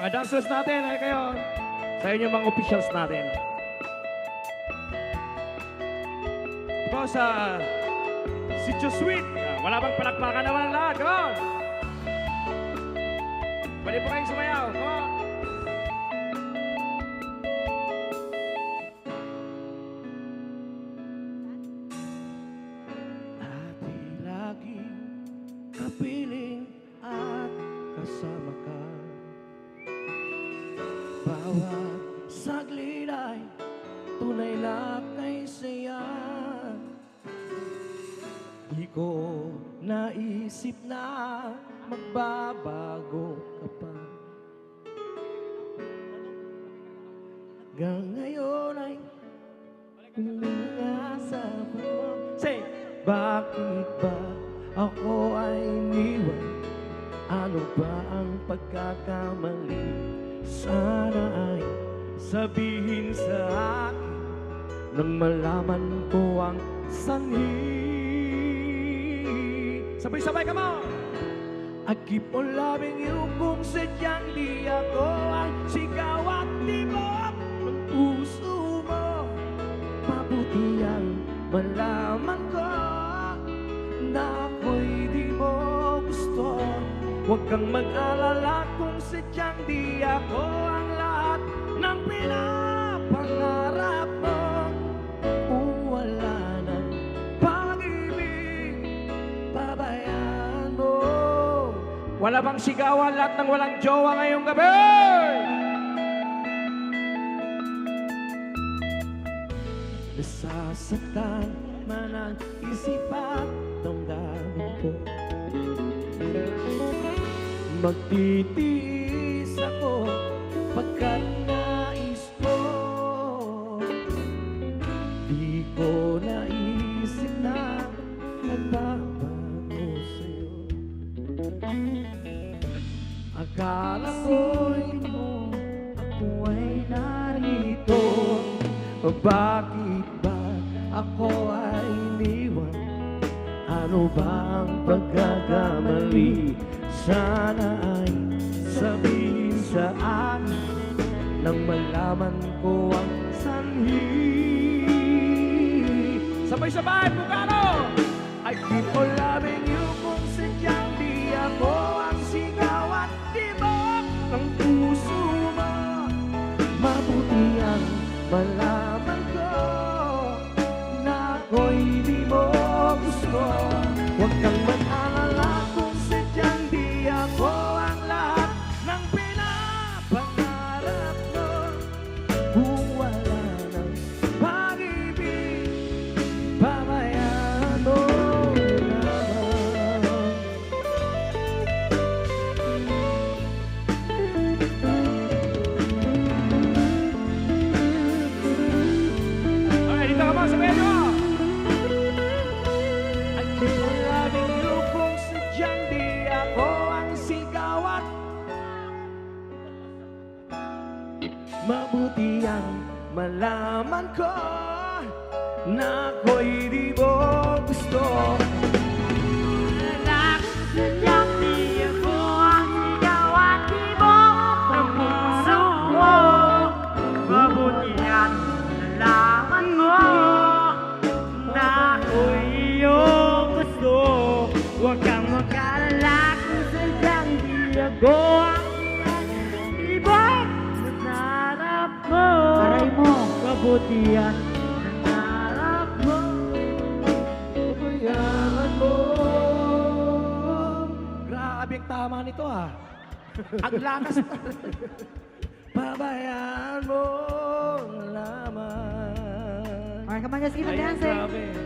Mga dancers natin, ay kayo. Sa inyo mga officials natin. Ito sa Sitio Sweet. Wala bang palakpakan naman ang lahat? Come on! Pwede po kayong sumayaw. Come on! Ati laging kapiling at kasama ka. Bawat saglit ay tunay na kay saya. Di ko naisip na magbabago ka pa. Hanggang ngayon ay umiasa mo. Say, bakit ba ako ay iniwan? Ano ba ang pagkakamali? Sana ay sabihin sa akin nang malaman ko ang sanhi. Sabay-sabay ka mo! I keep on loving you kung sadyang di ako ang sigaw at tibok ng puso mo. Mabuti ang malaman ko na ako'y di mo gusto. Huwag kang mag-alala kung sadyang di ako ang lahat ng pinapangarap mo. Kung wala ng pag-ibig, pabayaan mo. Wala bang sigawan lahat ng walang jowa ngayong gabi? Nasasaktan man ang isip at damdamin ko. Magtitiis ako pagkat nais ko. Di ko naisip na nagbabago sa'yo. Akala ko'y ako ay narito. Bakit ba ako ay iniwan? Ano ba ang pagkakamali? Sana ay sabihin sa akin nang malaman ko ang sanhi. Sabay-sabay, Bukano! I keep on loving you kung sadyang di ako ang sigaw at tibok ng puso mo. Mabuti ang malaman ko na ako'y di mo gusto. Huwag kang mag-alala kung sadyang di ako ang lahat ng pinapangarap mo. Kung wala ng pag-ibig, pabayaan mo naman. Okay, dito ka mo sa medyo. I keep on loving you kung sadyang di ako ang sigaw at mabuti ang malaman ko na ako'y di mo gusto. Sadyang di ako ang sigaw at tibok ng puso mo. Mabuti ang nalaman mo na ako'y iyong gusto. Huwag kang mag-alala kung sadyang di ako ang tibok ng narap mo. Aray mo, mabuti ang narap mo. Pabayaan mo. Grabe ang tama nito ah. Ang lakas. Pabayaan mo lamang. Alright, come on, let's keep Ay, on dancing. grabe.